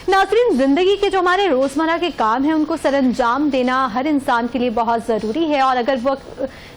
नाज़रीन, जिंदगी के जो हमारे रोजमर्रा के काम हैं उनको सरअंजाम देना हर इंसान के लिए बहुत जरूरी है, और अगर वो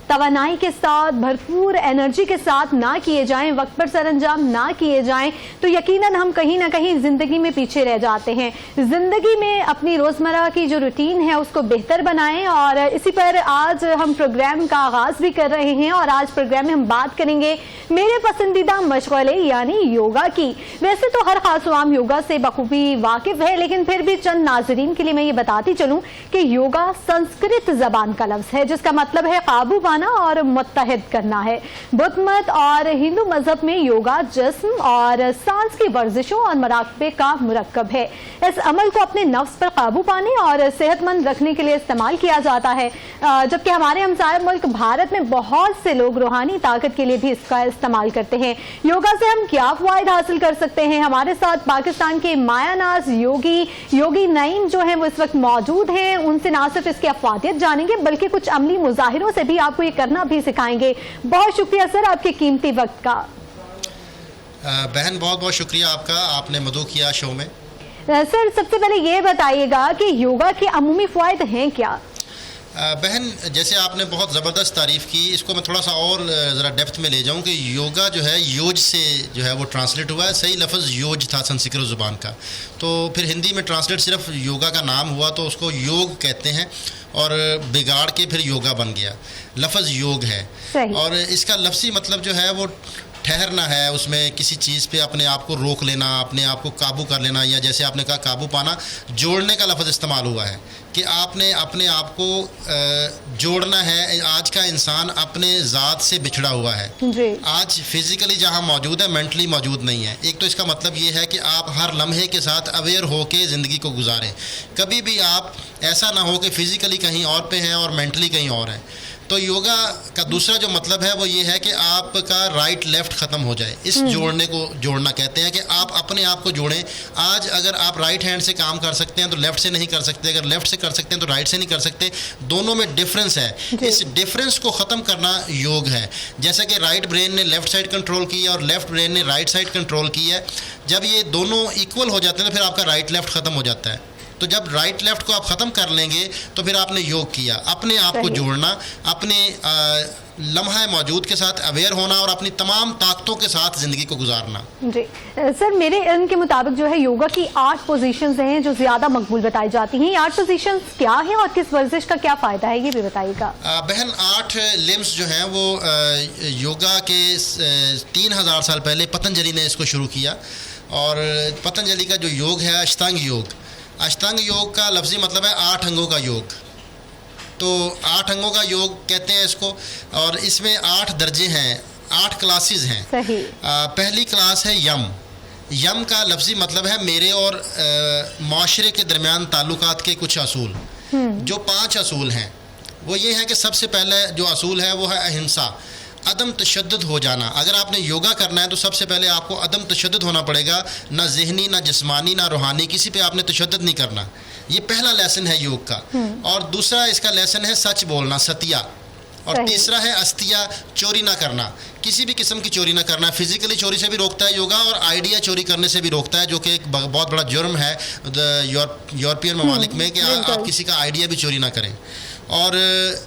तवानाई के साथ, भरपूर एनर्जी के साथ ना किए जाएं, वक्त पर सरअंजाम ना किए जाएं, तो यकीनन हम कहीं ना कहीं जिंदगी में पीछे रह जाते हैं। जिंदगी में अपनी रोजमर्रा की जो रूटीन है उसको बेहतर बनाएं, और इसी पर आज हम प्रोग्राम का आगाज भी कर रहे हैं। और आज प्रोग्राम में हम बात करेंगे मेरे पसंदीदा मशगले यानी योगा की। वैसे तो हर खास आम योगा से बखूबी वाकिफ है, लेकिन फिर भी चंद नाजरीन के लिए मैं ये बताती चलूं कि योगा संस्कृत जबान का लफ्ज है जिसका मतलब है काबू पाना और मुत्तहिद करना है। बुद्ध मत और हिंदू मजहब में योगा जिस्म और सांस की वर्जिशों और मराकबे का मुरक्कब है। इस अमल को अपने नफ्स पर काबू पाने और सेहतमंद रखने के लिए इस्तेमाल किया जाता है, जबकि हमारे हमसाया मुल्क भारत में बहुत से लोग रूहानी ताकत के लिए भी इसका इस्तेमाल करते हैं। योगा से हम क्या फायदा हासिल कर सकते हैं? हमारे साथ पाकिस्तान के मायानाज योगी नईम जो है वो इस वक्त मौजूद हैं। उनसे ना सिर्फ इसकी अफवादियत जानेंगे बल्कि कुछ अमली मुजाहिरों से भी आपको ये करना भी सिखाएंगे। बहुत शुक्रिया सर आपके कीमती वक्त का। बहन बहुत बहुत शुक्रिया आपका, आपने मदऊ किया शो में। सर सबसे पहले ये बताइएगा कि योगा के अमूमी फायदे हैं क्या? बहन जैसे आपने बहुत ज़बरदस्त तारीफ़ की, इसको मैं थोड़ा सा और ज़रा डेप्थ में ले जाऊं कि योगा जो है योज से जो है वो ट्रांसलेट हुआ है। सही लफ्ज़ योज था संस्कृत ज़ुबान का, तो फिर हिंदी में ट्रांसलेट सिर्फ योगा का नाम हुआ तो उसको योग कहते हैं और बिगाड़ के फिर योगा बन गया। लफ्ज़ योग है और इसका लफ्ज़ी मतलब जो है वो ठहरना है, उसमें किसी चीज़ पे अपने आप को रोक लेना, अपने आप को काबू कर लेना, या जैसे आपने कहा काबू पाना, जोड़ने का लफ्ज़ इस्तेमाल हुआ है कि आपने अपने आप को जोड़ना है। आज का इंसान अपने ज़ात से बिछड़ा हुआ है जी। आज फिज़िकली जहाँ मौजूद है मेंटली मौजूद नहीं है। एक तो इसका मतलब ये है कि आप हर लम्हे के साथ अवेयर हो के ज़िंदगी को गुजारें। कभी भी आप ऐसा ना हो कि फ़िज़िकली कहीं और पे हैं और मेंटली कहीं और है। तो योगा का दूसरा जो मतलब है वो ये है कि आपका राइट लेफ़्ट ख़त्म हो जाए। इस जोड़ने को जोड़ना कहते हैं कि आप अपने आप को जोड़ें। आज अगर आप राइट हैंड से काम कर सकते हैं तो लेफ़्ट से नहीं कर सकते, अगर लेफ़्ट से कर सकते हैं तो राइट से नहीं कर सकते। दोनों में डिफरेंस है, इस डिफरेंस को ख़त्म करना योग है। जैसे कि राइट ब्रेन ने लेफ़्ट साइड कंट्रोल की है और लेफ़्ट ब्रेन ने राइट साइड कंट्रोल की है। जब ये दोनों इक्वल हो जाते हैं तो फिर आपका राइट लेफ़्ट ख़त्म हो जाता है। तो जब राइट लेफ़्ट को आप ख़त्म कर लेंगे तो फिर आपने योग किया। अपने आप को जोड़ना, अपने लम्हा मौजूद के साथ अवेयर होना और अपनी तमाम ताकतों के साथ ज़िंदगी को गुजारना। जी सर, मेरे इल्म के मुताबिक जो है योगा की 8 पोजीशंस हैं जो ज़्यादा मकबूल बताई जाती हैं। ये 8 पोजीशंस क्या हैं और किस वर्जिश का क्या फ़ायदा है ये भी बताइएगा। बहन 8 लिम्स जो हैं वो योगा के 3000 साल पहले पतंजलि ने इसको शुरू किया। और पतंजलि का जो योग है अष्टांग योग, अष्टांग योग का लफ्ज़ी मतलब है 8 अंगों का योग। तो 8 अंगों का योग कहते हैं इसको, और इसमें 8 दर्जे हैं, 8 क्लासेस हैं। पहली क्लास है यम। यम का लफ्ज़ी मतलब है मेरे और माशरे के दरमियान ताल्लुकात के कुछ असूल। जो 5 असूल हैं वो ये है कि सबसे पहले जो असूल है वो है अहिंसा, अदम तशद्दुद हो जाना। अगर आपने योगा करना है तो सबसे पहले आपको अदम तशद्दुद होना पड़ेगा, ना ज़हनी ना जिस्मानी ना रूहानी, किसी पे आपने तशद्दुद नहीं करना। ये पहला लेसन है योग का। और दूसरा इसका लेसन है सच बोलना, सतिया। और तीसरा है अस्तिया, चोरी ना करना, किसी भी किस्म की चोरी ना करना। फिजिकली चोरी से भी रोकता है योगा और आइडिया चोरी करने से भी रोकता है, जो कि एक बहुत बड़ा जुर्म है यूरोपियन ममालिक में कि आप किसी का आइडिया भी चोरी ना करें। और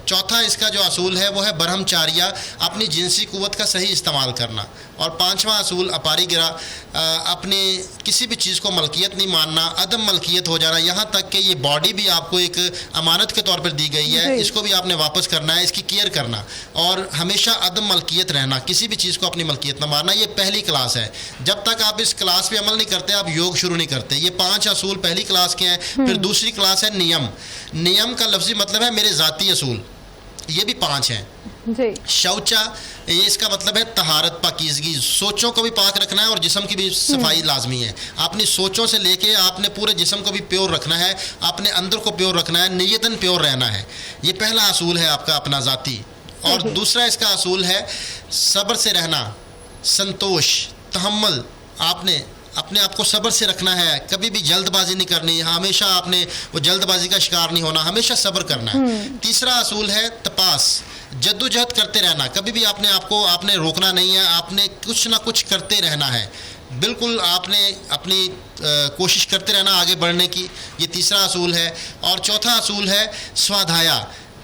चौथा इसका जो असूल है वो है ब्रह्मचार्या, अपनी जिनसी कुव्वत का सही इस्तेमाल करना। और 5वां असूल अपारिगिरा, अपने किसी भी चीज़ को मलकियत नहीं मानना, अदम मलकियत हो जाना। यहाँ तक कि ये बॉडी भी आपको एक अमानत के तौर पर दी गई है, इसको भी आपने वापस करना है, इसकी केयर करना और हमेशा अदम मलकियत रहना, किसी भी चीज़ को अपनी मलकियत ना मारना। ये पहली क्लास है। जब तक आप इस क्लास पे अमल नहीं करते आप योग शुरू नहीं करते। ये 5 असूल पहली क्लास के हैं। फिर दूसरी क्लास है नियम। नियम का लफ्ज़ी मतलब है मेरे ज़ाती असूल, ये भी 5 हैं जी। शौचा, ये इसका मतलब है तहारत, पाकीज़गी, सोचों को भी पाक रखना है और जिस्म की भी सफाई लाजमी है। अपनी सोचों से लेके आपने पूरे जिस्म को भी प्योर रखना है, अपने अंदर को प्योर रखना है, नियतन प्योर रहना है। ये पहला असूल है आपका अपना ज़ाती। और दूसरा इसका असूल है सब्र से रहना, संतोष, तहम्मुल। आपने अपने आप को सब्र से रखना है, कभी भी जल्दबाजी नहीं करनी, हमेशा आपने वो जल्दबाजी का शिकार नहीं होना, हमेशा सब्र करना है। तीसरा असूल है तपास, जद्दोजहद करते रहना, कभी भी आपने रोकना नहीं है, आपने कुछ ना कुछ करते रहना है। बिल्कुल आपने अपनी कोशिश करते रहना आगे बढ़ने की, ये तीसरा असूल है। और चौथा असूल है स्वाध्याय,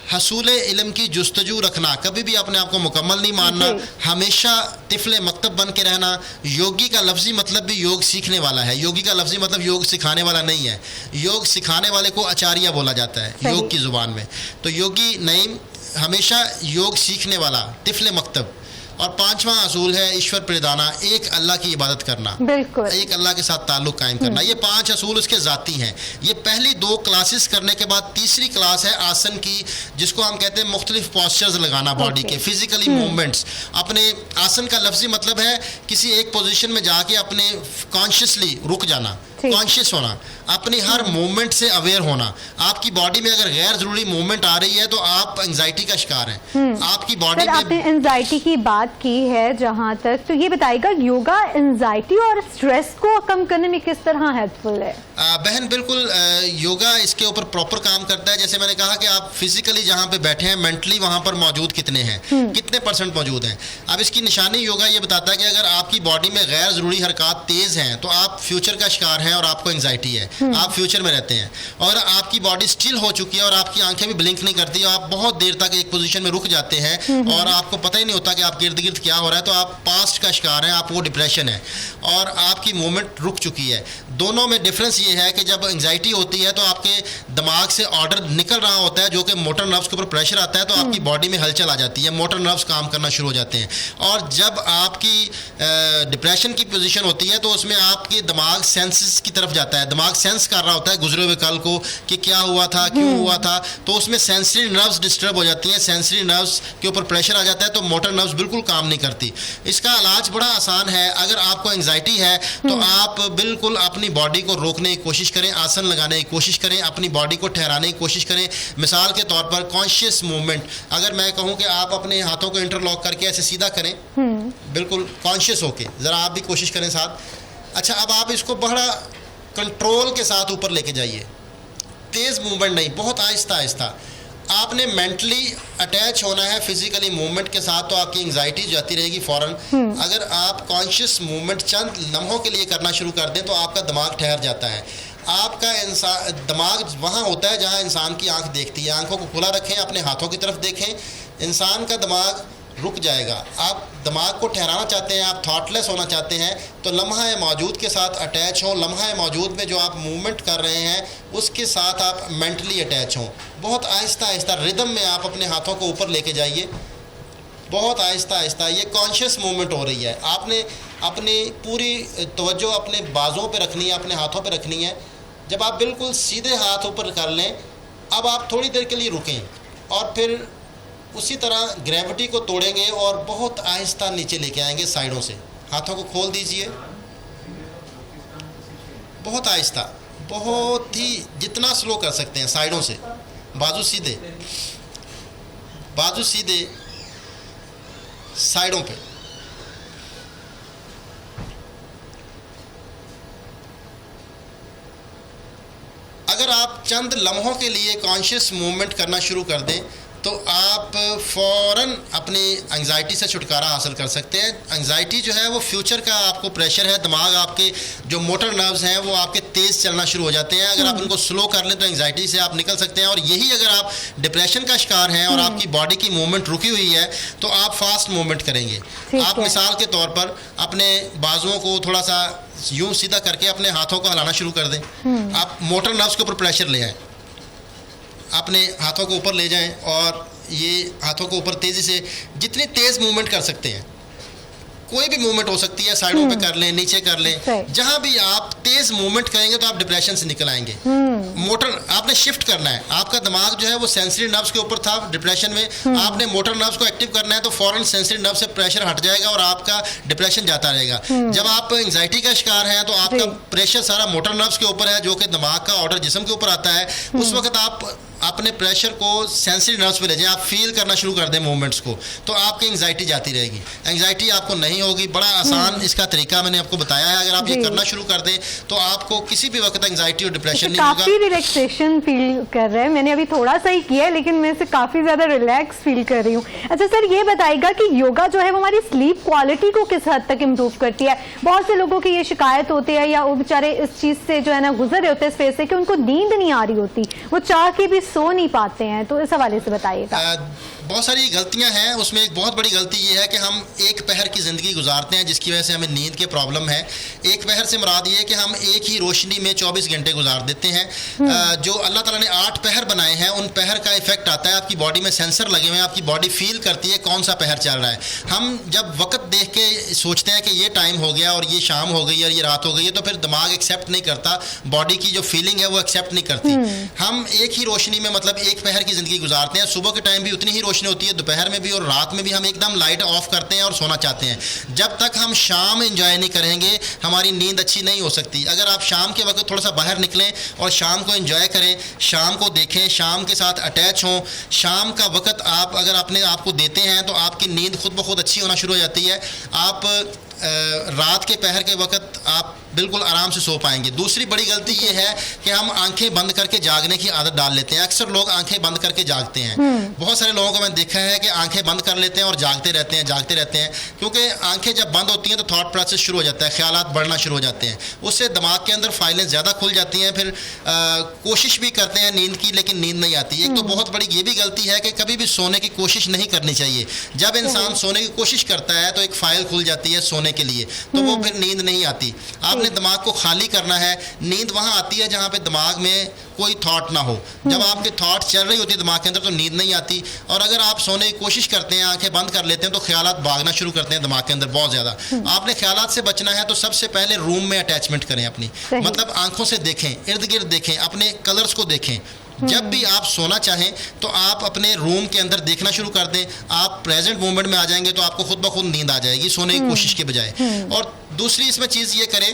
हसूल इल्म की जुस्तजू रखना, कभी भी अपने आप को मुकम्मल नहीं मानना, हमेशा तिफले मकतब बन के रहना। योगी का लफ्ज़ी मतलब भी योग सीखने वाला है, योगी का लफ्ज़ी मतलब योग सिखाने वाला नहीं है। योग सिखाने वाले को आचार्य बोला जाता है योग की ज़ुबान में। तो योगी नईम हमेशा योग सीखने वाला, तिफले मकतब। और पांचवा असूल है ईश्वर प्रियदाना, एक अल्लाह की इबादत करना, बिल्कुल एक अल्लाह के साथ ताल्लुक कायम करना। ये 5 असूल उसके ज़ाती हैं। ये पहली 2 क्लासेस करने के बाद तीसरी क्लास है आसन की, जिसको हम कहते हैं मुख्तलिफ पॉस्चर्स लगाना बॉडी के, फिजिकली मूवमेंट्स। अपने आसन का लफ्जी मतलब है किसी एक पोजीशन में जाके अपने कॉन्शियसली रुक जाना, कॉन्शियस होना, अपनी हर मूवमेंट से अवेयर होना। आपकी बॉडी में अगर गैर ज़रूरी मूवमेंट आ रही है तो आप एंजाइटी का शिकार हैं। आपकी बॉडी में आपने एंजाइटी की बात की है जहां तक, तो ये बताइएगा योगा एंजाइटी और स्ट्रेस को कम करने में किस तरह हेल्पफुल है? बहन बिल्कुल, योगा इसके ऊपर प्रॉपर काम करता है। जैसे मैंने कहा कि आप फिजिकली जहाँ पे बैठे हैं, मेंटली वहाँ पर मौजूद कितने हैं, कितने % मौजूद हैं। अब इसकी निशानी योगा ये बताता है कि अगर आपकी बॉडी में गैर ज़रूरी हरकत तेज़ हैं तो आप फ्यूचर का शिकार हैं और आपको एंजाइटी है, आप फ्यूचर में रहते हैं। और आपकी बॉडी स्टिल हो चुकी है और आपकी आंखें भी ब्लिंक नहीं करती, आप बहुत देर तक एक पोजीशन में रुक जाते हैं और आपको पता ही नहीं होता कि आपके इर्द गिर्द क्या हो रहा है, तो आप पास्ट का शिकार हैं, आपको डिप्रेशन है और आपकी मूवमेंट रुक चुकी है। दोनों में डिफरेंस ये है कि जब एंजाइटी होती है तो आपके दिमाग से ऑर्डर निकल रहा होता है, जो कि मोटर नर्व्स के ऊपर प्रेशर आता है तो आपकी बॉडी में हलचल आ जाती है, मोटर नर्व्स काम करना शुरू हो जाते हैं। और जब आपकी डिप्रेशन की पोजीशन होती है तो उसमें आपके दिमाग सेंसेस की तरफ जाता है, दिमाग सेंस कर रहा होता है गुजरे हुए कल को कि क्या हुआ था, क्यों हुआ था, तो उसमें सेंसरी नर्व्स डिस्टर्ब हो जाती हैं, सेंसरी नर्व्स के ऊपर प्रेशर आ जाता है तो मोटर नर्व्स बिल्कुल काम नहीं करती। इसका इलाज बड़ा आसान है। अगर आपको एंजाइटी है तो आप बिल्कुल अपनी बॉडी को रोकने की कोशिश करें, आसन लगाने की कोशिश करें, अपनी बॉडी को ठहराने की कोशिश करें। मिसाल के तौर पर कॉन्शियस मूवमेंट, अगर मैं कहूँ कि आप अपने हाथों को इंटरलॉक करके ऐसे सीधा करें, बिल्कुल कॉन्शियस होके, ज़रा आप भी कोशिश करें साथ। अच्छा, अब आप इसको बड़ा कंट्रोल के साथ ऊपर लेके जाइए, तेज़ मूवमेंट नहीं, बहुत आहिस्ता आहिस्ता। आपने मेंटली अटैच होना है फिजिकली मूवमेंट के साथ, तो आपकी एंजाइटी जाती रहेगी फ़ौरन। अगर आप कॉन्शियस मूवमेंट चंद लम्हों के लिए करना शुरू कर दें तो आपका दिमाग ठहर जाता है। आपका दिमाग वहाँ होता है जहाँ इंसान की आंख देखती है। आंखों को खुला रखें, अपने हाथों की तरफ देखें, इंसान का दिमाग रुक जाएगा। आप दिमाग को ठहराना चाहते हैं, आप थॉटलेस होना चाहते हैं, तो लम्हा मौजूद के साथ अटैच हों। लम्हा मौजूद में जो आप मूवमेंट कर रहे हैं उसके साथ आप मेंटली अटैच हों। बहुत आहिस्ता आहिस्ता रिदम में आप अपने हाथों को ऊपर लेके जाइए, बहुत आहिस्ता आहिस्ता। ये कॉन्शियस मूवमेंट हो रही है। आपने अपनी पूरी तवज्जो अपने बाजुओं पे रखनी है, अपने हाथों पे रखनी है। जब आप बिल्कुल सीधे हाथ ऊपर कर लें, अब आप थोड़ी देर के लिए रुकें और फिर उसी तरह ग्रेविटी को तोड़ेंगे और बहुत आहिस्ता नीचे लेके आएंगे साइडों से। हाथों को खोल दीजिए, बहुत आहिस्ता, बहुत ही जितना स्लो कर सकते हैं साइडों से। बाजू सीधे, बाजू सीधे, साइडों पे। अगर आप चंद लम्हों के लिए कॉन्शियस मूवमेंट करना शुरू कर दें तो आप फ़ौरन अपनी एंजाइटी से छुटकारा हासिल कर सकते हैं। एंजाइटी जो है वो फ्यूचर का आपको प्रेशर है, दिमाग आपके जो मोटर नर्व्स हैं वो आपके तेज़ चलना शुरू हो जाते हैं। अगर आप उनको स्लो कर लें तो एंजाइटी से आप निकल सकते हैं। और यही अगर आप डिप्रेशन का शिकार हैं और आपकी बॉडी की मूवमेंट रुकी हुई है तो आप फास्ट मूवमेंट करेंगे। आप मिसाल के तौर पर अपने बाजुओं को थोड़ा सा यूँ सीधा करके अपने हाथों को हिलाना शुरू कर दें। आप मोटर नर्व्स के ऊपर प्रेशर ले आएँ, अपने हाथों को ऊपर ले जाएं और ये हाथों को ऊपर तेज़ी से जितनी तेज़ मूवमेंट कर सकते हैं, कोई भी मूवमेंट हो सकती है, साइडों पे कर लें, नीचे कर लें, जहाँ भी आप तेज़ मूवमेंट करेंगे तो आप डिप्रेशन से निकल आएंगे। मोटर आपने शिफ्ट करना है। आपका दिमाग जो है वो सेंसरी नर्व्स के ऊपर था डिप्रेशन में, आपने मोटर नर्व्स को एक्टिव करना है तो फ़ौरन सेंसरी नर्व से प्रेशर हट जाएगा और आपका डिप्रेशन जाता रहेगा। जब आप एंजाइटी का शिकार हैं तो आपका प्रेशर सारा मोटर नर्व्स के ऊपर है, जो कि दिमाग का ऑर्डर जिस्म के ऊपर आता है। उस वक्त आप अपने प्रेशर को सेंसरी नर्व्स पे ले जाएं, आप फील करना शुरू कर दें मूवमेंट्स को, तो आपकी एंग्जाइटी जाती रहेगी। एंग्जाइटी आपको नहीं होगी। बड़ा आसान इसका तरीका मैंने आपको बताया है। अगर आप ये करना शुरू कर दें तो आपको किसी भी वक्त एंग्जाइटी और डिप्रेशन नहीं होगा। काफी रिलैक्सेशन फील कर रहे हैं। मैंने अभी थोड़ा सा ही किया है, लेकिन मैं इसे काफी ज्यादा रिलैक्स फील कर रही हूँ। अच्छा सर, ये बताइएगा कि योगा जो है वो हमारी स्लीप क्वालिटी को किस हद तक इम्प्रूव करती है? बहुत से लोगों की ये शिकायत होती है, या वो बेचारे इस चीज से जो है ना गुजर रहे होते हैं, इस फेज से, कि उनको नींद नहीं आ रही होती, वो चाह के भी सो नहीं पाते हैं। तो इस हवाले से बताइएगा। बहुत सारी गलतियां हैं। उसमें एक बहुत बड़ी गलती ये है कि हम एक पहर की ज़िंदगी गुजारते हैं, जिसकी वजह से हमें नींद के प्रॉब्लम है। एक पहर से मुराद ये है कि हम एक ही रोशनी में 24 घंटे गुजार देते हैं। जो अल्लाह ताला ने 8 पहर बनाए हैं, उन पहर का इफेक्ट आता है, आपकी बॉडी में सेंसर लगे हुए हैं, आपकी बॉडी फील करती है कौन सा पहर चल रहा है। हम जब वक्त देख के सोचते हैं कि ये टाइम हो गया और ये शाम हो गई और ये रात हो गई है, तो फिर दिमाग एक्सेप्ट नहीं करता, बॉडी की जो फीलिंग है वो एक्सेप्ट नहीं करती। हम एक ही रोशनी में, मतलब एक पहर की ज़िंदगी गुजारते हैं। सुबह के टाइम भी उतनी ही रोशनी होती है, दोपहर में भी और रात में भी हम एकदम लाइट ऑफ करते हैं और सोना चाहते हैं। जब तक हम शाम एंजॉय नहीं करेंगे, हमारी नींद अच्छी नहीं हो सकती। अगर आप शाम के वक्त थोड़ा सा बाहर निकलें और शाम को एंजॉय करें, शाम को देखें, शाम के साथ अटैच हों, शाम का वक्त आप अगर अपने आप को देते हैं तो आपकी नींद खुद ब खुद अच्छी होना शुरू हो जाती है। आप रात के पहर के वक्त आप बिल्कुल आराम से सो पाएंगे। दूसरी बड़ी गलती ये है कि हम आंखें बंद करके जागने की आदत डाल लेते हैं। अक्सर लोग आंखें बंद करके जागते हैं। बहुत सारे लोगों को मैंने देखा है कि आंखें बंद कर लेते हैं और जागते रहते हैं, क्योंकि आंखें जब बंद होती हैं तो थॉट प्रोसेस शुरू हो जाता है, ख्यालात बढ़ना शुरू हो जाते हैं। उससे दिमाग के अंदर फाइलें ज़्यादा खुल जाती हैं। फिर कोशिश भी करते हैं नींद की, लेकिन नींद नहीं आती। एक तो बहुत बड़ी ये भी गलती है कि कभी भी सोने की कोशिश नहीं करनी चाहिए। जब इंसान सोने की कोशिश करता है तो एक फ़ाइल खुल जाती है सोने के लिए, तो वो फिर नींद नहीं आती। आपने दिमाग को खाली करना है। नींद वहाँ आती है जहाँ पे दिमाग में कोई थॉट ना हो। जब आपके थॉट चल रही होती है दिमाग के अंदर तो नींद नहीं आती। और अगर आप सोने की कोशिश करते हैं, आंखें बंद कर लेते हैं, तो ख्यालात भागना शुरू करते हैं दिमाग के अंदर बहुत ज़्यादा। आपने ख्यालात से बचना है तो सबसे पहले रूम में अटैचमेंट करें अपनी, मतलब आंखों से देखें, इर्द गिर्द देखें, अपने कलर्स को देखें। जब भी आप सोना चाहें तो आप अपने रूम के अंदर देखना शुरू कर दें। आप प्रेजेंट मोमेंट में आ जाएंगे तो आपको खुद ब खुद नींद आ जाएगी सोने की कोशिश के बजाय। और दूसरी इसमें चीज़ ये करें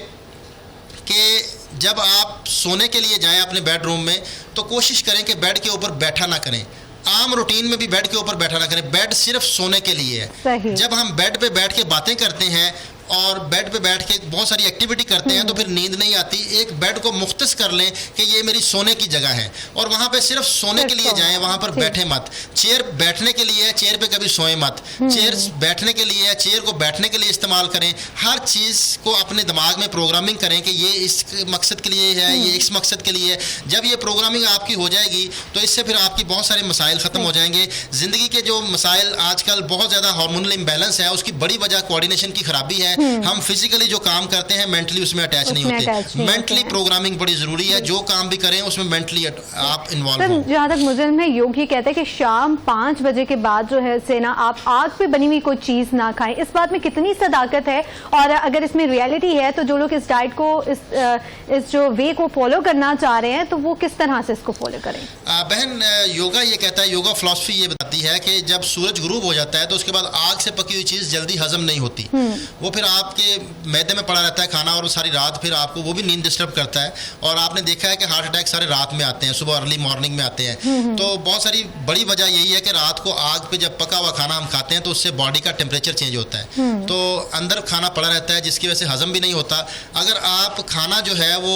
कि जब आप सोने के लिए जाएं अपने बेडरूम में, तो कोशिश करें कि बेड के ऊपर बैठा ना करें। आम रूटीन में भी बेड के ऊपर बैठा ना करें। बेड सिर्फ सोने के लिए है। जब हम बेड पे बैठ के बातें करते हैं और बेड पे बैठ के बहुत सारी एक्टिविटी करते हैं तो फिर नींद नहीं आती। एक बेड को मुख्तस कर लें कि ये मेरी सोने की जगह है, और वहाँ पे सिर्फ सोने के लिए जाएं, वहाँ पर बैठे मत। चेयर बैठने के लिए है, चेयर पे कभी सोए मत। चेयर बैठने के लिए है, चेयर को बैठने के लिए इस्तेमाल करें। हर चीज़ को अपने दिमाग में प्रोग्रामिंग करें कि ये इस मकसद के लिए है, ये इस मकसद के लिए है। जब ये प्रोग्रामिंग आपकी हो जाएगी तो इससे फिर आपकी बहुत सारे मसाइल ख़त्म हो जाएंगे। ज़िंदगी के जो मसाइल आजकल बहुत ज़्यादा हार्मोनल इम्बैलेंस है, उसकी बड़ी वजह कोऑर्डिनेशन की खराबी है। हम फिजिकली जो काम करते हैं मेंटली उसमें अटैच नहीं होते। मेंटली प्रोग्रामिंग बड़ी जरूरी है। जो काम भी करें उसमें मेंटली आप इन्वॉल्व हो। जहाँ तक मुझे में योग ये कहते हैं कि शाम 5 बजे के बाद जो है से ना आप आग पे बनी हुई कोई चीज ना खाएं। इस बात में कितनी सदाकत है, और अगर इसमें रियलिटी है तो जो लोग इस डाइट को, इस जो वे को फॉलो करना चाह रहे हैं, तो वो किस तरह से इसको फॉलो करें? बहन, योगा ये कहता है, योगा फिलॉसफी ये बताती है कि जब सूरज गुरूब हो जाता है तो उसके बाद आग से पकी हुई चीज़ जल्दी हजम नहीं होती। वो फिर आपके मैदे में पड़ा रहता है खाना, और सारी रात फिर आपको वो भी नींद डिस्टर्ब करता है। और आपने देखा है कि हार्ट अटैक सारे रात में आते हैं, सुबह अर्ली मॉर्निंग में आते हैं। तो बहुत सारी बड़ी वजह यही है कि रात को आग पे जब पका हुआ खाना हम खाते हैं तो उससे बॉडी का टेम्परेचर चेंज होता है, तो अंदर खाना पड़ा रहता है, जिसकी वजह से हजम भी नहीं होता। अगर आप खाना जो है वो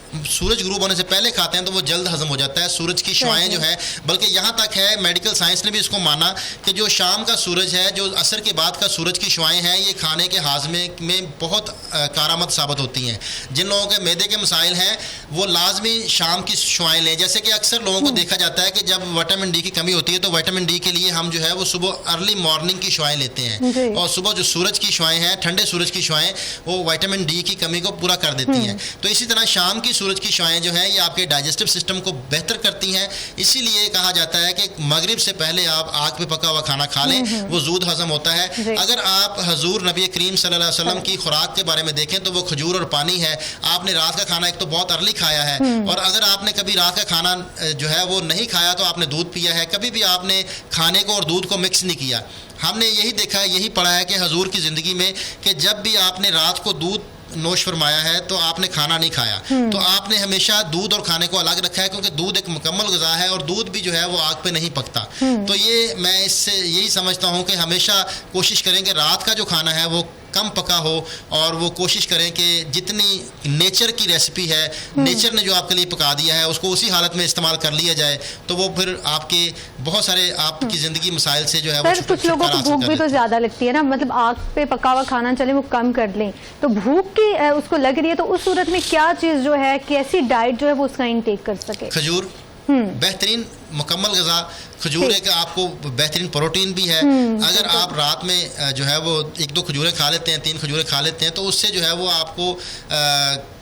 सूरज गुरूब होने से पहले खाते हैं तो वो जल्द हजम हो जाता है। सूरज की शुआएं जो है, बल्कि यहाँ तक है मेडिकल साइंस ने भी इसको माना कि जो शाम का सूरज है, जो असर के बाद का सूरज की शुआएं हैं, ये खाने के हाजमे में बहुत कारामद साबित होती हैं। जिन लोगों के मैदे के मसाइल हैं वो लाजमी शाम की शुआएं लें। जैसे कि अक्सर लोगों को देखा जाता है कि जब विटामिन डी की कमी होती है तो विटामिन डी के लिए हम जो है वो सुबह अर्ली मॉर्निंग की शुआएं लेते हैं, और सुबह जो सूरज की शुआएं हैं, ठंडे सूरज की शुआएं, वो विटामिन डी की कमी को पूरा कर देती हैं। तो इसी तरह शाम की सूरज की शुआएं जो हैं ये आपके डाइजेस्टिव सिस्टम को बेहतर करती हैं। इसीलिए कहा जाता है कि मगरिब से पहले आप आग पे पका हुआ खाना खा लें, वो जूद हजम होता है। अगर आप हजूर नबी करीम सल्लल्लाहु अलैहि वसल्लम की खुराक के बारे में देखें तो वो खजूर और पानी है। आपने रात का खाना एक तो बहुत अर्ली खाया है, और अगर आपने कभी रात का खाना जो है वो नहीं खाया तो आपने दूध पिया है। कभी भी आपने खाने को और दूध को मिक्स नहीं किया। हमने यही देखा है, यही पढ़ा है कि हजूर की ज़िंदगी में कि जब भी आपने रात को दूध नोश फरमाया है तो आपने खाना नहीं खाया, तो आपने हमेशा दूध और खाने को अलग रखा है, क्योंकि दूध एक मुकम्मल ग़िज़ा है और दूध भी जो है वो आग पे नहीं पकता। तो ये मैं इससे यही समझता हूँ कि हमेशा कोशिश करें कि रात का जो खाना है वो कम पका हो, और वो कोशिश करें कि जितनी नेचर की रेसिपी है, नेचर ने जो आपके लिए पका दिया है उसको उसी हालत में इस्तेमाल कर लिया जाए, तो वो फिर आपके बहुत सारे आपकी ज़िंदगी मसाइल से जो है वो कुछ लोगों को भूख भी तो ज़्यादा लगती है ना, मतलब आग पे पका हुआ खाना चले वो कम कर लें, तो भूख की उसको लग रही है, तो उस सूरत में क्या चीज़ जो है, कैसी डाइट जो है वो उसका इंटेक कर सके? खजूर बेहतरीन मुकम्मल ग़िज़ा, खजूर एक आपको बेहतरीन प्रोटीन भी है। अगर आप रात में जो है वो 1-2 खजूरें खा लेते हैं, 3 खजूरें खा लेते हैं, तो उससे जो है वो आपको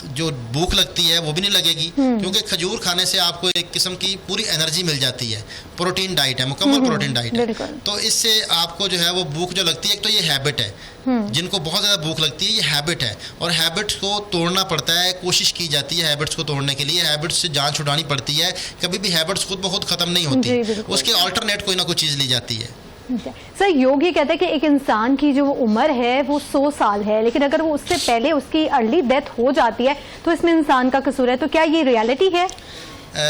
जो भूख लगती है वो भी नहीं लगेगी, क्योंकि खजूर खाने से आपको एक किस्म की पूरी एनर्जी मिल जाती है। प्रोटीन डाइट है, मुकम्मल प्रोटीन डाइट है, तो इससे आपको जो है वो भूख जो लगती है, एक तो ये हैबिट है, जिनको बहुत ज़्यादा भूख लगती है ये हैबिट है, और हैबिट्स को तोड़ना पड़ता है, कोशिश की जाती है हैबिट्स को तोड़ने के लिए, हैबिट्स से जान छुड़ानी पड़ती है, कभी भी हैबिट्स खुद ब खुद ख़त्म नहीं होती, उसके ऑल्टरनेट कोई ना कोई चीज़ ली जाती है। सर, योग ये कहता है कि एक इंसान की जो उम्र है वो 100 साल है, लेकिन अगर वो उससे पहले उसकी अर्ली डेथ हो जाती है तो इसमें इंसान का कसूर है, तो क्या ये रियलिटी है?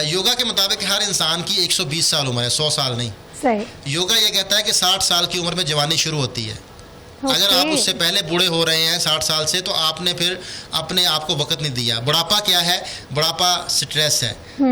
योगा के मुताबिक हर इंसान की 120 साल उम्र है, 100 साल नहीं। सही। योगा ये कहता है कि 60 साल की उम्र में जवानी शुरू होती है। अगर आप उससे पहले बूढ़े हो रहे हैं 60 साल से, तो आपने फिर अपने आप को वक्त नहीं दिया। बुढ़ापा क्या है? बुढ़ापा स्ट्रेस है।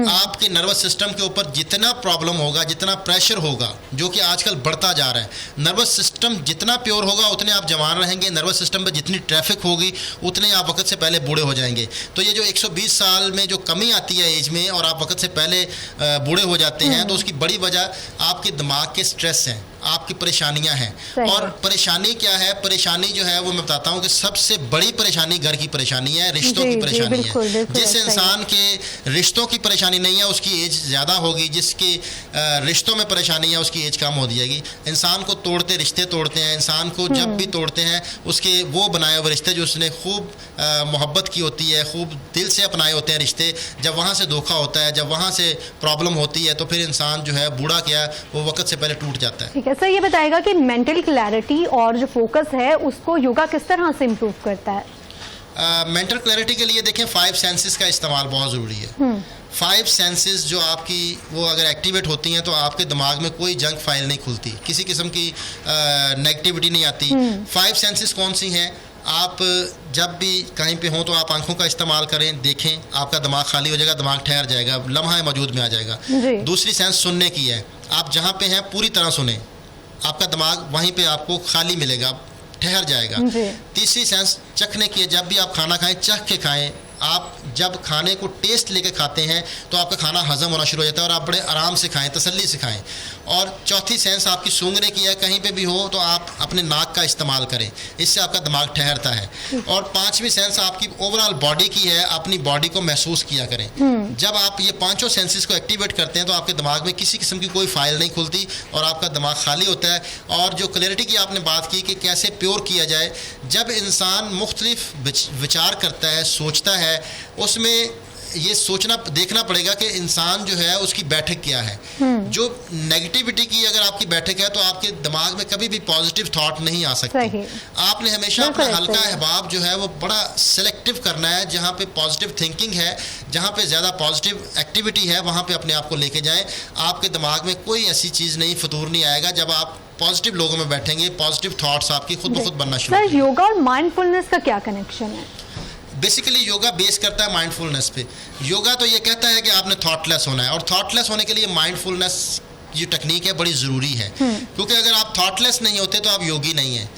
आपके नर्वस सिस्टम के ऊपर जितना प्रॉब्लम होगा, जितना प्रेशर होगा, जो कि आजकल बढ़ता जा रहा है, नर्वस सिस्टम जितना प्योर होगा उतने आप जवान रहेंगे, नर्वस सिस्टम पर जितनी ट्रैफिक होगी उतने आप वक्त से पहले बूढ़े हो जाएंगे। तो ये जो 120 साल में जो कमी आती है एज में, और आप वक्त से पहले बूढ़े हो जाते हैं, तो उसकी बड़ी वजह आपके दिमाग के स्ट्रेस हैं, आपकी परेशानियां हैं। और परेशानी क्या है? परेशानी जो है वो मैं बताता हूँ कि सबसे बड़ी परेशानी घर की परेशानी है, रिश्तों की परेशानी है। जिस इंसान के रिश्तों की परेशानी नहीं है उसकी एज ज़्यादा होगी, जिसके रिश्तों में परेशानी है उसकी एज कम हो जाएगी। इंसान को तोड़ते रिश्ते तोड़ते हैं, इंसान को जब भी तोड़ते हैं उसके वो बनाए हुए रिश्ते जो उसने खूब मोहब्बत की होती है, खूब दिल से अपनाए होते हैं रिश्ते, जब वहाँ से धोखा होता है, जब वहाँ से प्रॉब्लम होती है, तो फिर इंसान जो है बूढ़ा क्या वो वक्त से पहले टूट जाता है। सर, ये बताएगा कि मेंटल क्लैरिटी और जो फोकस है उसको योगा किस तरह से इम्प्रूव करता है? मेंटल क्लैरिटी के लिए देखें 5 सेंसेस का इस्तेमाल बहुत ज़रूरी है। 5 सेंसेस जो आपकी वो अगर एक्टिवेट होती हैं तो आपके दिमाग में कोई जंक फाइल नहीं खुलती, किसी किस्म की नेगेटिविटी नहीं आती। 5 सेंसेस कौन सी हैं? आप जब भी कहीं पे हों तो आप आंखों का इस्तेमाल करें, देखें, आपका दिमाग खाली हो जाएगा, दिमाग ठहर जाएगा, लम्हा मौजूद में आ जाएगा। दूसरी सेंस सुनने की है, आप जहाँ पे हैं पूरी तरह सुने, आपका दिमाग वहीं पे आपको खाली मिलेगा, ठहर जाएगा। तीसरी सेंस चखने की है, जब भी आप खाना खाएं चख के खाएं। आप जब खाने को टेस्ट लेके खाते हैं तो आपका खाना हजम होना शुरू हो जाता है, और आप बड़े आराम से खाएं, तसल्ली से खाएं। और चौथी सेंस आपकी सूंघने की है, कहीं पे भी हो तो आप अपने नाक का इस्तेमाल करें, इससे आपका दिमाग ठहरता है। और पांचवी सेंस आपकी ओवरऑल बॉडी की है, अपनी बॉडी को महसूस किया करें। जब आप ये पांचों सेंसेस को एक्टिवेट करते हैं तो आपके दिमाग में किसी किस्म की कोई फाइल नहीं खुलती और आपका दिमाग खाली होता है। और जो क्लैरिटी की आपने बात की कि कैसे प्योर किया जाए, जब इंसान मुख्तलिफ विचार करता है, सोचता है, उसमें ये सोचना देखना पड़ेगा कि इंसान जो है उसकी बैठक क्या है। जो नेगेटिविटी की अगर आपकी बैठक है तो आपके दिमाग में कभी भी पॉजिटिव थॉट नहीं आ सकती। आपने हमेशा अपना हल्का अहबाब जो है वो बड़ा सिलेक्टिव करना है, जहाँ पे पॉजिटिव थिंकिंग है, जहाँ पे ज़्यादा पॉजिटिव एक्टिविटी है, वहाँ पे अपने आप को लेके जाएं। आपके दिमाग में कोई ऐसी चीज़ नहीं, फतूर नहीं आएगा। जब आप पॉजिटिव लोगों में बैठेंगे, पॉजिटिव थॉट्स आपकी खुद ब खुद बनना शुरू होंगे। सर, योगा और माइंडफुलनेस का क्या कनेक्शन है? बेसिकली योगा बेस करता है माइंडफुलनेस पे। योगा तो ये कहता है कि आपने थॉटलेस होना है, और थॉटलेस होने के लिए माइंडफुलनेस जो टेक्निक है बड़ी ज़रूरी है। क्योंकि अगर आप थॉटलेस नहीं होते तो आप योगी नहीं हैं।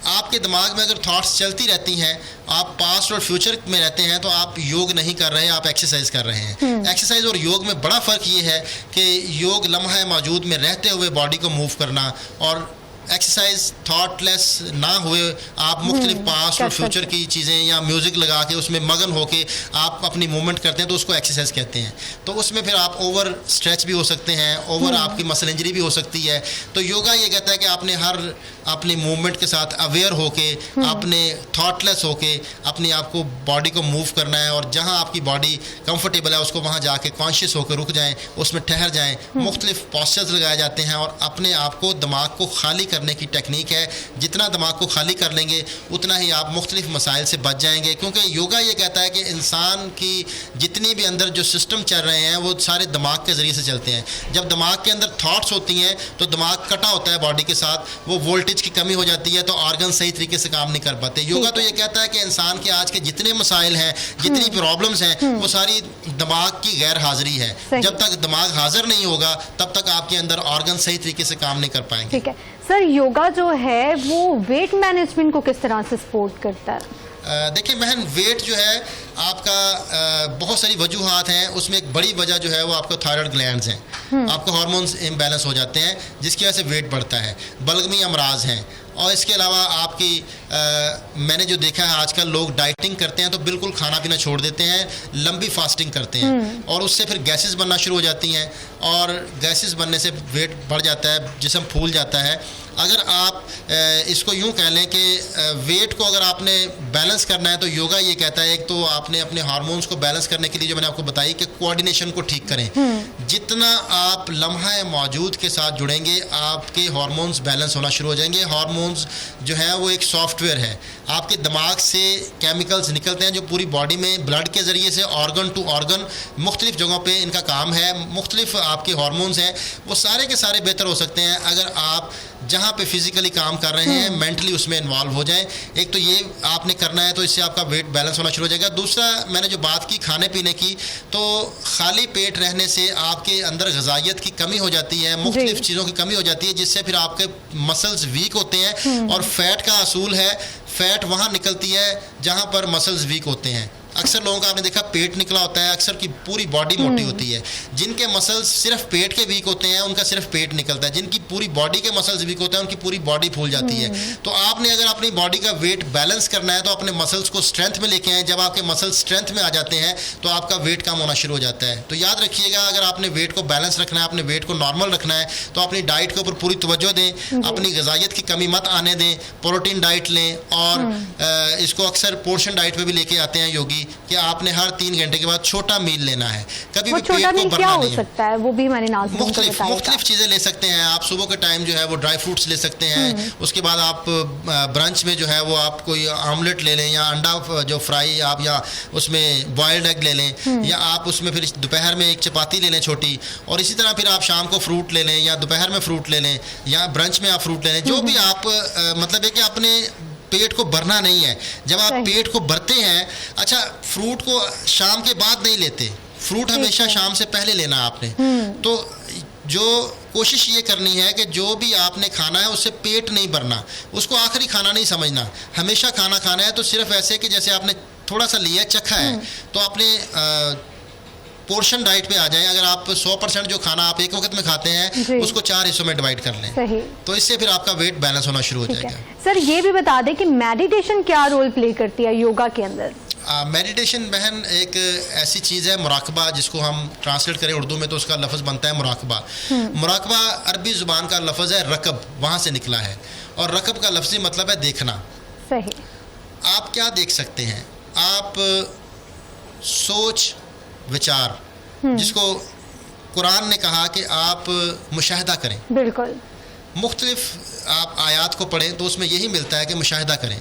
आपके दिमाग में अगर थॉट्स चलती रहती हैं, आप पास्ट और फ्यूचर में रहते हैं, तो आप योग नहीं कर रहे हैं, आप एक्सरसाइज कर रहे हैं। एक्सरसाइज और योग में बड़ा फ़र्क ये है कि योग लम्हा मौजूद में रहते हुए बॉडी को मूव करना, और एक्सरसाइज थॉटलेस ना हुए आप मुख्तलिफ पास्ट और फ्यूचर की चीज़ें या म्यूज़िक लगा के उसमें मगन होके आप अपनी मूवमेंट करते हैं, तो उसको एक्सरसाइज कहते हैं। तो उसमें फिर आप ओवर स्ट्रेच भी हो सकते हैं, ओवर आपकी मसल इंजरी भी हो सकती है। तो योगा ये कहता है कि आपने हर अपनी मूवमेंट के साथ अवेयर होके, अपने थॉटलेस होके अपने आप को बॉडी को मूव करना है, और जहाँ आपकी बॉडी कंफर्टेबल है उसको वहाँ जाके कॉन्शियस होकर रुक जाएं, उसमें ठहर जाएं। मुख्तलिफ पॉस्चर्स लगाए जाते हैं और अपने आप को, दिमाग को खाली करने की टेक्निक है। जितना दिमाग को खाली कर लेंगे उतना ही आप मुख्तलिफ मसाइल से बच जाएंगे, क्योंकि योगा ये कहता है कि इंसान की जितनी भी अंदर जो सिस्टम चल रहे हैं वो सारे दिमाग के ज़रिए से चलते हैं। जब दिमाग के अंदर थॉट्स होती हैं तो दिमाग कटा होता है बॉडी के साथ, वो वोल्टेज की कमी हो जाती है तो ऑर्गन सही तरीके से काम नहीं कर पाते। योगा तो ये कहता है कि इंसान के आज के जितने मसाइल हैं, जितनी प्रॉब्लम्स हैं, वो सारी दिमाग की गैर हाजिरी है। जब तक दिमाग हाजिर नहीं होगा तब तक आपके अंदर ऑर्गन सही तरीके से काम नहीं कर पाएंगे। ठीक है सर, योगा जो है वो वेट मैनेजमेंट को किस तरह से सपोर्ट करता है? देखिए बहन, वेट जो है आपका बहुत सारी वजूहात हैं। उसमें एक बड़ी वजह जो है वो आपको थायराइड ग्लैंड्स हैं, आपके हार्मोन्स इम्बैलेंस हो जाते हैं जिसकी वजह से वेट बढ़ता है। बलगमी अमराज हैं, और इसके अलावा आपकी मैंने जो देखा है आजकल लोग डाइटिंग करते हैं तो बिल्कुल खाना पीना छोड़ देते हैं, लंबी फास्टिंग करते हैं, और उससे फिर गैसेस बनना शुरू हो जाती हैं, और गैसेस बनने से वेट बढ़ जाता है, जिस्म फूल जाता है। अगर आप इसको यूँ कह लें कि वेट को अगर आपने बैलेंस करना है तो योगा ये कहता है, एक तो आपने अपने हार्मोन्स को बैलेंस करने के लिए जो मैंने आपको बताई कि कोऑर्डिनेशन को ठीक करें। जितना आप लम्हा मौजूद के साथ जुड़ेंगे आपके हार्मोन्स बैलेंस होना शुरू हो जाएंगे। हार्मोन्स जो है वो एक सॉफ्टवेयर है, आपके दिमाग से केमिकल्स निकलते हैं जो पूरी बॉडी में ब्लड के ज़रिए से ऑर्गन टू ऑर्गन मुख्तलिफ जगहों पे इनका काम है। मुख्तलिफ आपके हार्मोन्स हैं वो सारे के सारे बेहतर हो सकते हैं अगर आप जहाँ पे फिजिकली काम कर रहे हैं मेंटली उसमें इन्वॉल्व हो जाएं। एक तो ये आपने करना है, तो इससे आपका वेट बैलेंस होना शुरू हो जाएगा। दूसरा, मैंने जो बात की खाने पीने की, तो खाली पेट रहने से आपके अंदर ग़िज़ाइयत की कमी हो जाती है, मुख्तलिफ चीज़ों की कमी हो जाती है, जिससे फिर आपके मसल्स वीक होते हैं। और फैट का असूल है, फैट वहाँ निकलती है जहाँ पर मसल्स वीक होते हैं। अक्सर लोगों का आपने देखा पेट निकला होता है, अक्सर की पूरी बॉडी मोटी होती है। जिनके मसल्स सिर्फ पेट के वीक होते हैं उनका सिर्फ पेट निकलता है, जिनकी पूरी बॉडी के मसल्स वीक होते हैं उनकी पूरी बॉडी फूल जाती है। तो आपने अगर अपनी बॉडी का वेट बैलेंस करना है तो अपने मसल्स को स्ट्रेंथ में लेके आए। जब आपके मसल्स स्ट्रेंथ में आ जाते हैं तो आपका वेट कम होना शुरू हो जाता है। तो याद रखिएगा, अगर आपने वेट को बैलेंस रखना है, अपने वेट को नॉर्मल रखना है, तो अपनी डाइट के ऊपर पूरी तवज्जो दें, अपनी ग़िज़ाइयत की कमी मत आने दें, प्रोटीन डाइट लें। और इसको अक्सर पोर्शन डाइट पे भी लेके आते हैं योगी कि आपने हर 3 घंटे के बाद छोटा मील लेना है। कभी भी पेट को भरना नहीं है। वो भी मैंने मुख्तलिफ चीज़ें ले सकते हैं आप। सुबह के टाइम जो है वो ड्राई फ्रूट्स ले सकते हैं। उसके बाद आप ब्रंच में जो है वो आप कोई आमलेट ले लें, या अंडा जो फ्राई आप, या उसमें बॉयल्ड एग ले लें, या आप उसमें फिर दोपहर में एक चपाती ले लें छोटी। और इसी तरह फिर आप शाम को फ्रूट ले लें, या दोपहर में फ्रूट ले लें, या ब्रंच में आप फ्रूट ले लें। जो भी आप मतलब है कि अपने पेट को भरना नहीं है। जब आप पेट को भरते हैं, अच्छा फ्रूट को शाम के बाद नहीं लेते, फ्रूट हमेशा शाम से पहले लेना आपने। तो जो कोशिश ये करनी है कि जो भी आपने खाना है उससे पेट नहीं भरना, उसको आखिरी खाना नहीं समझना। हमेशा खाना खाना है तो सिर्फ ऐसे कि जैसे आपने थोड़ा सा लिया, चखा है, तो आपने पोर्शन डाइट पे आ जाएं। अगर आप 100% जो खाना आप एक वक्त में खाते हैं उसको 4 हिस्सों में डिवाइड कर लें। सही। तो इससे फिर आपका वेट बैलेंस होना शुरू हो जाएगा। सर ये भी बता दें कि मेडिटेशन क्या रोल प्ले करती है योगा के अंदर? मेडिटेशन बहन एक ऐसी चीज़ है, मुराकबा, जिसको हम ट्रांसलेट करें उर्दू में तो उसका लफ्ज़ बनता है मुराकबा। मुराकबा अरबी ज़ुबान का लफ्ज़ है रकब, वहाँ से निकला है, और रकब का लफ्ज़ी मतलब है देखना। सही। आप क्या देख सकते हैं? आप सोच विचार, जिसको कुरान ने कहा कि आप मुशाहिदा करें। बिल्कुल। मुख्तलिफ आप आयात को पढ़ें तो उसमें यही मिलता है कि मुशाहिदा करें,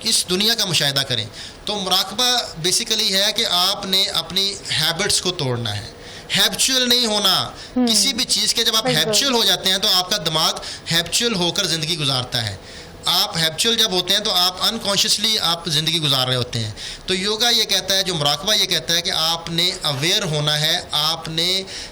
इस दुनिया का मुशाहिदा करें। तो मुराकबा बेसिकली है कि आपने अपनी हैबिट्स को तोड़ना है, हैबिचुअल नहीं होना किसी भी चीज़ के। जब आप हैबिचुअल हो जाते हैं तो आपका दिमाग हैबिचुअल होकर ज़िंदगी गुजारता है। आप हैबिचुअल जब होते हैं तो आप अनकॉन्शियसली आप ज़िंदगी गुजार रहे होते हैं। तो योगा ये कहता है, जो मुराकबा ये कहता है कि आपने अवेयर होना है। आपने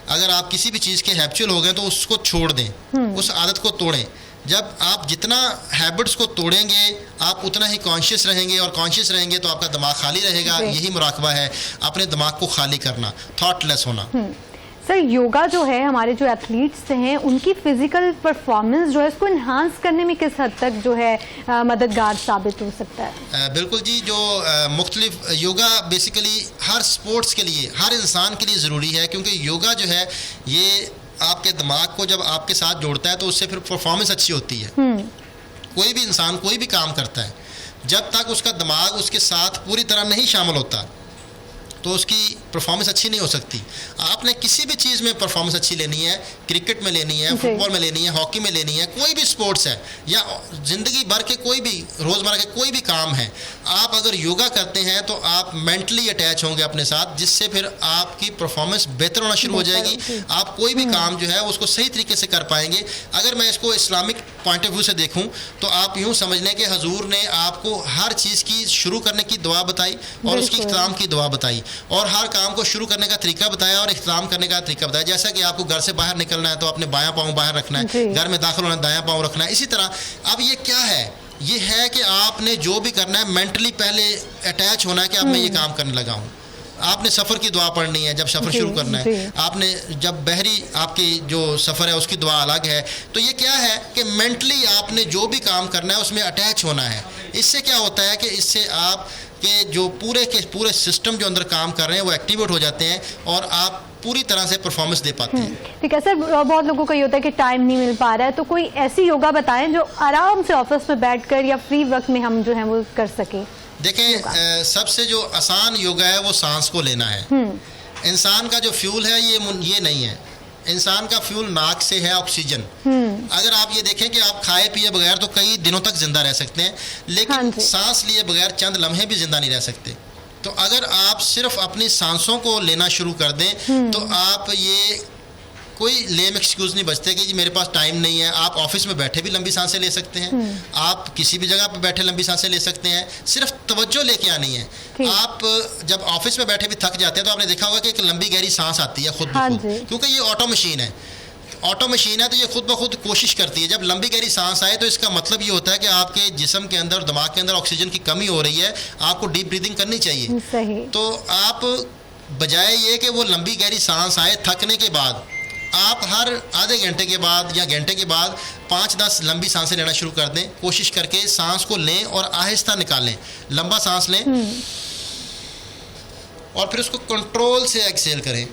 अगर आप किसी भी चीज़ के हैबिचुअल हो गए तो उसको छोड़ दें, उस आदत को तोड़ें। जब आप जितना हैबिट्स को तोड़ेंगे आप उतना ही कॉन्शियस रहेंगे, और कॉन्शियस रहेंगे तो आपका दिमाग खाली रहेगा। यही मुराकबा है, अपने दिमाग को खाली करना, थॉटलेस होना। सर योगा जो है, हमारे जो एथलीट्स हैं उनकी फिजिकल परफॉर्मेंस जो है उसको इन्हांस करने में किस हद तक जो है मददगार साबित हो सकता है? बिल्कुल जी, जो मुख्तलिफ योगा बेसिकली हर स्पोर्ट्स के लिए, हर इंसान के लिए ज़रूरी है, क्योंकि योगा जो है ये आपके दिमाग को जब आपके साथ जोड़ता है तो उससे फिर परफॉर्मेंस अच्छी होती है। कोई भी इंसान कोई भी काम करता है, जब तक उसका दिमाग उसके साथ पूरी तरह नहीं शामिल होता तो उसकी परफॉर्मेंस अच्छी नहीं हो सकती। आपने किसी भी चीज़ में परफॉर्मेंस अच्छी लेनी है, क्रिकेट में लेनी है, फुटबॉल में लेनी है, हॉकी में लेनी है, कोई भी स्पोर्ट्स है या ज़िंदगी भर के कोई भी रोज़मर्रा के कोई भी काम है, आप अगर योगा करते हैं तो आप मेंटली अटैच होंगे अपने साथ, जिससे फिर आपकी परफॉर्मेंस बेहतर होना शुरू हो जाएगी। आप कोई भी काम जो है उसको सही तरीके से कर पाएंगे। अगर मैं इसको इस्लामिक पॉइंट ऑफ व्यू से देखूं तो आप यूँ समझ लें कि हजूर ने आपको हर चीज़ की शुरू करने की दुआ बताई और उसकी इख्तिताम की दुआ बताई, और हर काम को शुरू करने का तरीका बताया और इख्तिताम करने का तरीका बताया। जैसा कि आपको घर से बाहर निकलना है तो अपने बायां पाँव बाहर रखना है, घर में दाखिल होना है दायां पाँव रखना है। इसी तरह अब ये क्या है, ये है कि आपने जो भी करना है मेंटली पहले अटैच होना है कि अब मैं ये काम करने लगा हूँ। आपने सफ़र की दुआ पढ़नी है जब सफ़र शुरू करना है, आपने जब बहरी आपकी जो सफ़र है उसकी दुआ अलग है। तो ये क्या है कि मेंटली आपने जो भी काम करना है उसमें अटैच होना है। इससे क्या होता है कि इससे आप के जो पूरे के पूरे सिस्टम जो अंदर काम कर रहे हैं वो एक्टिवेट हो जाते हैं और आप पूरी तरह से परफॉर्मेंस दे पाते हैं। ठीक है सर, बहुत लोगों को ये होता है कि टाइम नहीं मिल पा रहा है, तो कोई ऐसी योगा बताएं जो आराम से ऑफिस में बैठकर या फ्री वक्त में हम जो है वो कर सकें। देखें, सबसे जो आसान योगा है वो सांस को लेना है। इंसान का जो फ्यूल है ये नहीं है, इंसान का फ्यूल नाक से है, ऑक्सीजन। अगर आप ये देखें कि आप खाए पिए बगैर तो कई दिनों तक जिंदा रह सकते हैं, लेकिन सांस लिए बगैर चंद लम्हे भी जिंदा नहीं रह सकते। तो अगर आप सिर्फ अपनी सांसों को लेना शुरू कर दें तो आप ये कोई लेम एक्सक्यूज़ नहीं बचते कि जी मेरे पास टाइम नहीं है। आप ऑफिस में बैठे भी लंबी सांसें ले सकते हैं, आप किसी भी जगह पर बैठे लंबी सांसें ले सकते हैं, सिर्फ तवज्जो लेके आनी है। आप जब ऑफिस में बैठे भी थक जाते हैं तो आपने देखा होगा कि एक लंबी गहरी सांस आती है खुद ब खुद, क्योंकि ये ऑटो मशीन है। ऑटो मशीन है तो ये खुद ब खुद कोशिश करती है। जब लंबी गहरी सांस आए तो इसका मतलब ये होता है कि आपके जिस्म के अंदर, दिमाग के अंदर ऑक्सीजन की कमी हो रही है, आपको डीप ब्रीदिंग करनी चाहिए। सही। तो आप बजाय ये कि वो लंबी गहरी सांस आए थकने के बाद, आप हर आधे घंटे के बाद या घंटे के बाद 5-10 लंबी सांसें लेना शुरू कर दें। कोशिश करके सांस को लें और आहिस्ता निकालें, लंबा सांस लें और फिर उसको कंट्रोल से एक्सेल करें।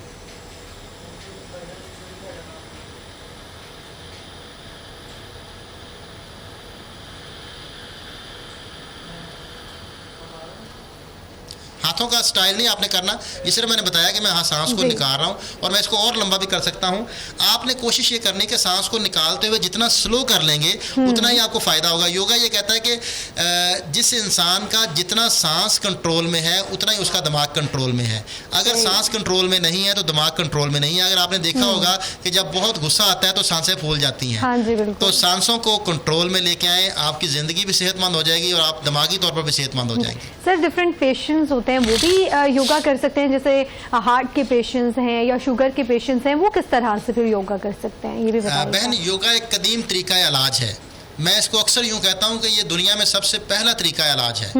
हाथों का स्टाइल नहीं आपने करना, ये सिर्फ मैंने बताया कि मैं सांस को निकाल रहा हूँ और मैं इसको और लंबा भी कर सकता हूँ। आपने कोशिश ये करनी कि सांस को निकालते हुए जितना स्लो कर लेंगे उतना ही आपको फ़ायदा होगा। योगा ये कहता है कि जिस इंसान का जितना सांस कंट्रोल में है उतना ही उसका दिमाग कंट्रोल में है। अगर सांस कंट्रोल में नहीं है तो दिमाग कंट्रोल में नहीं है। अगर आपने देखा होगा कि जब बहुत गुस्सा आता है तो सांसें फूल जाती हैं। तो सांसों को कंट्रोल में लेके आए, आपकी ज़िंदगी भी सेहतमंद हो जाएगी और आप दिमागी तौर पर भी सेहतमंद हो जाएंगे। सर, डिफरेंट पेशेंट्स होते हैं वो भी योगा कर सकते हैं, जैसे हार्ट के पेशेंट्स हैं या शुगर के पेशेंट्स हैं, वो किस तरह से फिर योगा कर सकते हैं, ये भी बताइए। बहन, योगा एक कदीम तरीका इलाज है। मैं इसको अक्सर यूँ कहता हूँ कि ये दुनिया में सबसे पहला तरीका इलाज है।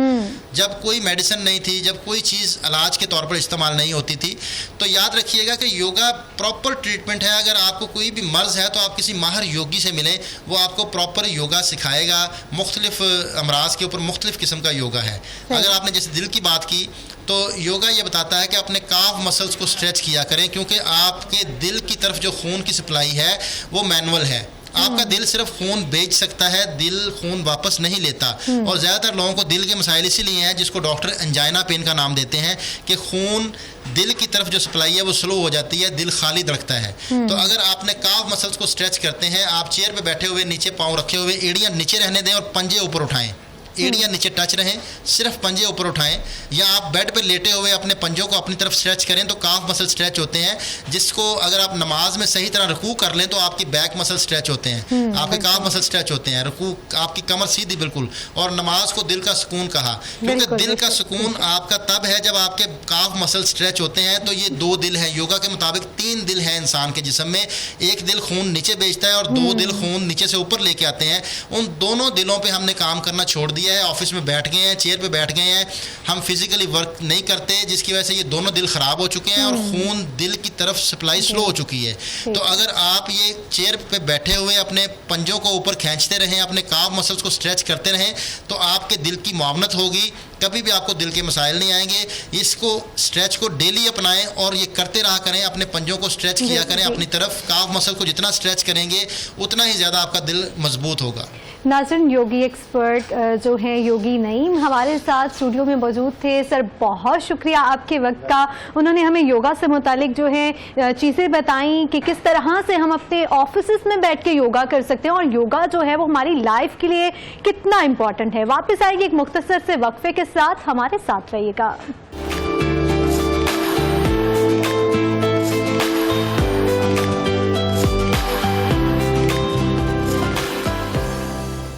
जब कोई मेडिसिन नहीं थी, जब कोई चीज़ इलाज के तौर पर इस्तेमाल नहीं होती थी, तो याद रखिएगा कि योगा प्रॉपर ट्रीटमेंट है। अगर आपको कोई भी मर्ज़ है तो आप किसी माहिर योगी से मिलें, वो आपको प्रॉपर योगा सिखाएगा। मुख्तलिफ अमराज के ऊपर मुख्तलिफ किस्म का योगा है। अगर आपने जैसे दिल की बात की तो योगा ये बताता है कि अपने काफ मसल्स को स्ट्रेच किया करें, क्योंकि आपके दिल की तरफ जो खून की सप्लाई है वो मैनुअल है। आपका दिल सिर्फ खून बेच सकता है, दिल खून वापस नहीं लेता। और ज़्यादातर लोगों को दिल के मसाइल इसीलिए हैं, जिसको डॉक्टर एंजाइना पेन का नाम देते हैं, कि खून दिल की तरफ जो सप्लाई है वो स्लो हो जाती है, दिल खाली धड़कता है। तो अगर आपने काफ मसल्स को स्ट्रेच करते हैं, आप चेयर पे बैठे हुए नीचे पाँव रखे हुए, एड़ियाँ नीचे रहने दें और पंजे ऊपर उठाएं, एड़ियाँ नीचे टच रहें, सिर्फ पंजे ऊपर उठाएं। या आप बेड पर लेटे हुए अपने पंजों को अपनी तरफ स्ट्रेच करें तो काफ मसल स्ट्रेच होते हैं, जिसको अगर आप नमाज में सही तरह रुकू कर लें तो आपकी बैक मसल स्ट्रेच होते हैं, आपके काफ मसल स्ट्रेच होते हैं, रुकू आपकी कमर सीधी बिल्कुल। और नमाज को दिल का सुकून कहा, क्योंकि दिल का सुकून आपका तब है जब आपके काफ मसल स्ट्रेच होते हैं। तो ये 2 दिल हैं, योगा के मुताबिक 3 दिल हैं इंसान के जिस्म में। एक दिल खून नीचे भेजता है और 2 दिल खून नीचे से ऊपर लेके आते हैं। उन दोनों दिलों पर हमने काम करना छोड़ दिया है, ऑफिस में बैठ गए हैं, चेयर पे बैठ गए हैं, हम फिजिकली वर्क नहीं करते, जिसकी वजह से ये दोनों दिल ख़राब हो चुके हैं और खून दिल की तरफ सप्लाई स्लो हो चुकी है। तो अगर आप ये चेयर पे बैठे हुए अपने पंजों को ऊपर खींचते रहें, अपने काफ मसल्स को स्ट्रेच करते रहें, तो आपके दिल की मुआवनत होगी, कभी भी आपको दिल के मसाइल नहीं आएंगे। इसको स्ट्रेच को डेली अपनाएं और ये करते रहा करें, अपने पंजों को स्ट्रेच किया करें अपनी तरफ। काफ मसल को जितना स्ट्रेच करेंगे उतना ही ज़्यादा आपका दिल मजबूत होगा। नाज़रीन, योगी एक्सपर्ट जो हैं योगी नईम हमारे साथ स्टूडियो में मौजूद थे। सर, बहुत शुक्रिया आपके वक्त का। उन्होंने हमें योगा से मुतालिक जो है चीज़ें बताई कि किस तरह से हम अपने ऑफिस में बैठ के योगा कर सकते हैं और योगा जो है वो हमारी लाइफ के लिए कितना इम्पोर्टेंट है। वापस आएगी एक मुख्तसर से वक्फे के साथ, हमारे साथ रहिएगा।